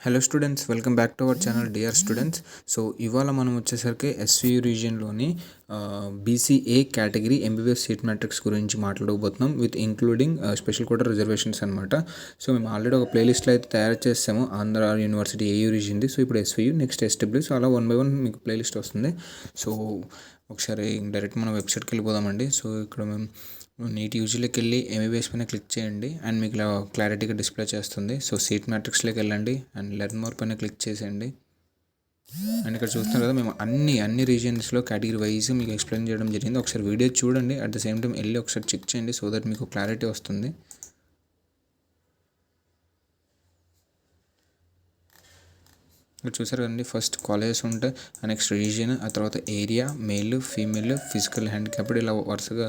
Hello students, welcome back to our channel dear students. So ఇవాళ మనం వచ్చేసరికి SVU రీజియన్లోని BCA category MBBS seat matrix గురించి మాట్లాడబోతున్నాం with including special quota reservations అనమాట. సో మేము ఆల్రెడీ ఒక ప్లేలిస్ట్లో అయితే తయారు చేసాము, ఆంధ్ర యూనివర్సిటీ ఏయూ రీజియన్ది. సో ఇప్పుడు ఎస్వియు, నెక్స్ట్ ఎస్డబ్ల్యూ. సో అలా 1 by 1 మీకు ప్లేలిస్ట్ వస్తుంది. సో ఒకసారి డైరెక్ట్ మనం వెబ్సైట్కి వెళ్ళిపోదామండి. సో ఇక్కడ మేము నీట్ యూజీలోకి వెళ్ళి ఎంబీబీఎస్ పైన క్లిక్ చేయండి అండ్ మీకు ఇలా క్లారిటీగా డిస్ప్లే చేస్తుంది. సో సీట్ మ్యాట్రిక్స్లోకి వెళ్ళండి అండ్ లెర్న్ మోర్ పైన క్లిక్ చేసేయండి. అండ్ ఇక్కడ చూస్తున్నారు కదా, మేము అన్ని రీజియన్స్లో కేటగిరీ వైజ్ మీకు ఎక్స్ప్లెయిన్ చేయడం జరిగింది. ఒకసారి వీడియో చూడండి, అట్ ద సేమ్ టైం వెళ్ళి ఒకసారి చెక్ చేయండి సో దట్ మీకు క్లారిటీ వస్తుంది. ఇక్కడ చూసారు కదండి, ఫస్ట్ కాలేజెస్ ఉంటాయి, నెక్స్ట్ రీజియన్, ఆ తర్వాత area, male, female, physical handicapped, ఇలా వరుసగా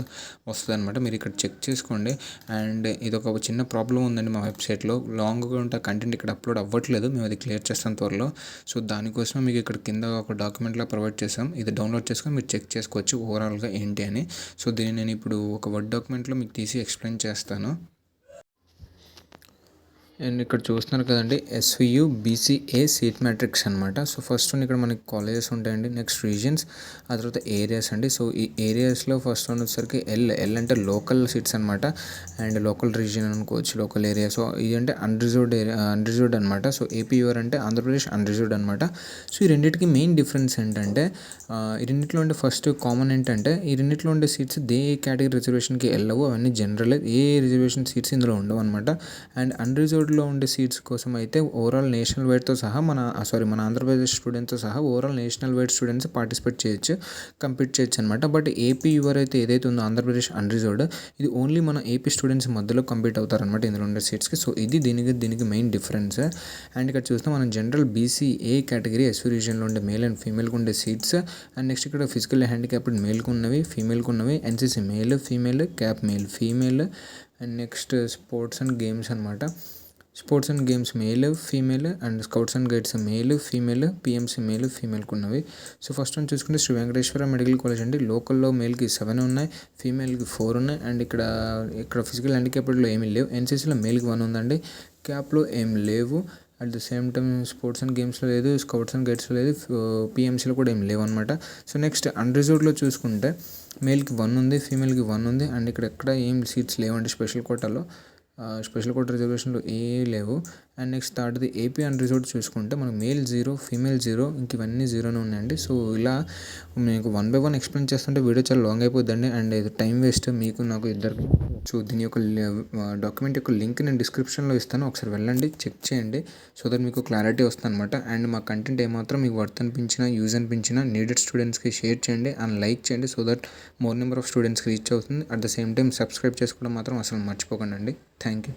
వస్తుంది అనమాట. మీరు ఇక్కడ చెక్ చేసుకోండి. అండ్ ఇది ఒక చిన్న ప్రాబ్లం ఉందండి మా వెబ్సైట్లో, లాంగ్గా ఉంటే కంటెంట్ ఇక్కడ అప్లోడ్ అవ్వట్లేదు. మేము అది క్లియర్ చేస్తాం త్వరలో. సో దానికోసం మీకు ఇక్కడ కింద ఒక డాక్యుమెంట్లో ప్రొవైడ్ చేసాం. ఇది డౌన్లోడ్ చేసుకొని మీరు చెక్ చేసుకోవచ్చు ఓవరాల్గా ఏంటి అని. సో దీన్ని నేను ఇప్పుడు ఒక వర్డ్ డాక్యుమెంట్లో మీకు తీసి ఎక్స్ప్లెయిన్ చేస్తాను. అండ్ ఇక్కడ చూస్తున్నారు కదండి, ఎస్వియు బీసీఏ సీట్ మ్యాట్రిక్స్ అనమాట. సో ఫస్ట్ ఇక్కడ మనకి కాలేజెస్ ఉంటాయండి, నెక్స్ట్ రీజియన్స్, ఆ తర్వాత ఏరియాస్ అండి. సో ఈ ఏరియాస్లో ఫస్ట్ వచ్చేసరికి ఎల్ అంటే లోకల్ సీట్స్ అనమాట, అండ్ లోకల్ రీజియన్ అనుకోవచ్చు, లోకల్ ఏరియా. సో ఇది అంటే అన్రిజర్వ్డ్ అనమాట. సో ఏపీయూఆర్ అంటే ఆంధ్రప్రదేశ్ అన్రిజర్వ్డ్ అనమాట. సో ఈ రెండింటికి మెయిన్ డిఫరెన్స్ ఏంటంటే, ఈ రెండింటిలో ఉండే ఫస్ట్ కామన్ ఏంటంటే, ఈ రెండింటిలో ఉండే సీట్స్ ఏ కేటగిరీ రిజర్వేషన్కి వెళ్ళవు, అవన్నీ జనరల్, ఏ రిజర్వేషన్ సీట్స్ ఇందులో ఉండవు అనమాట. అండ్ అన్రిజర్వ్డ్లో ఉండే సీట్స్ కోసం అయితే ఓవరాల్ నేషనల్ వైడ్తో సహా మన ఆంధ్రప్రదేశ్ స్టూడెంట్స్తో సహా overall national wide students participate చేయొచ్చు, కంపీట్ చేయొచ్చు అనమాట. బట్ ఏపీ యూఆర్ అయితే ఏదైతే ఉందో ఆంధ్రప్రదేశ్ అన్రిజర్వ్డ్, ఇది ఓన్లీ మన ఏపీ స్టూడెంట్స్ మధ్యలో కంపీట్ అవుతారనమాట ఇందులో ఉండే సీట్స్కి. సో ఇది దీనికి మెయిన్ డిఫరెన్స్. అండ్ ఇక్కడ చూస్తే మనం జనరల్ బీసీఏ కేటగిరీ ఎస్వి రీజియన్లో ఉండే మేల్ అండ్ ఫీమేల్కి ఉండే సీట్స్. అండ్ నెక్స్ట్ ఇక్కడ ఫిజికల్ హ్యాండిక్యాప్డ్ మేల్కి ఉన్నవి, ఫీమేల్కి ఉన్నవి, NCC male, female, CAP male, female. And next sports and games అనమాట. Sports and games male, female, and scouts and guides male, female, PMC male, ఫీమేల్కి ఉన్నవి. సో ఫస్ట్ వన్ చూసుకుంటే Shri Venkateswara medical college అండి. లోకల్లో మేల్కి 7 ఉన్నాయి, ఫీమేల్కి 4 ఉన్నాయి. అండ్ ఇక్కడ ఫిజికల్ హ్యాండిక్యాప్డ్లో ఏమీ లేవు. ఎన్సీసీలో మేల్కి 1 ఉందండి, క్యాప్లో ఏం లేవు. At the same time sports and గేమ్స్లో లేదు, స్కౌట్స్ అండ్ గైడ్స్లో లేదు, పిఎంసీలో కూడా ఏం లేవు అనమాట. సో నెక్స్ట్ అన్రిజర్వ్డ్లో చూసుకుంటే మేల్కి 1 ఉంది, ఫీమేల్కి 1 ఉంది. అండ్ ఎక్కడ ఏం సీట్స్ లేవండి స్పెషల్ కోటాలో, స్పెషల్ కోటా రిజర్వేషన్లో ఏ లేవు. అండ్ నెక్స్ట్ థర్డ్ది ఏపీ అన్రిజర్వ్డ్ చూసుకుంటే మనకు మేల్ 0, ఫీమేల్ 0, ఇంక ఇవన్నీ 0నే ఉన్నాయండి. సో ఇలా మీకు 1 by 1 ఎక్స్ప్లెయిన్ చేస్తుంటే వీడియో చాలా లాంగ్ అయిపోద్దండి, అండ్ ఇది టైం వేస్ట్ మీకు నాకు ఇద్దరికి. సో దీని యొక్క డాక్యుమెంట్ యొక్క లింక్ నేను డిస్క్రిప్షన్లో ఇస్తాను, ఒకసారి వెళ్ళండి, చెక్ చేయండి సో దట్ మీకు క్లారిటీ వస్తుంది అనమాట. అండ్ మా కంటెంట్ ఏమాత్రం మీకు వర్త్ అనిపించినా, యూజ్ అనిపించినా నీడెడ్ స్టూడెంట్స్కి షేర్ చేయండి అండ్ లైక్ చేయండి so that more number of స్టూడెంట్స్కి రీచ్ అవుతుంది. At the same time subscribe చేసుకోవడం మాత్రం అసలు మర్చిపోకండి అండి. Thank you.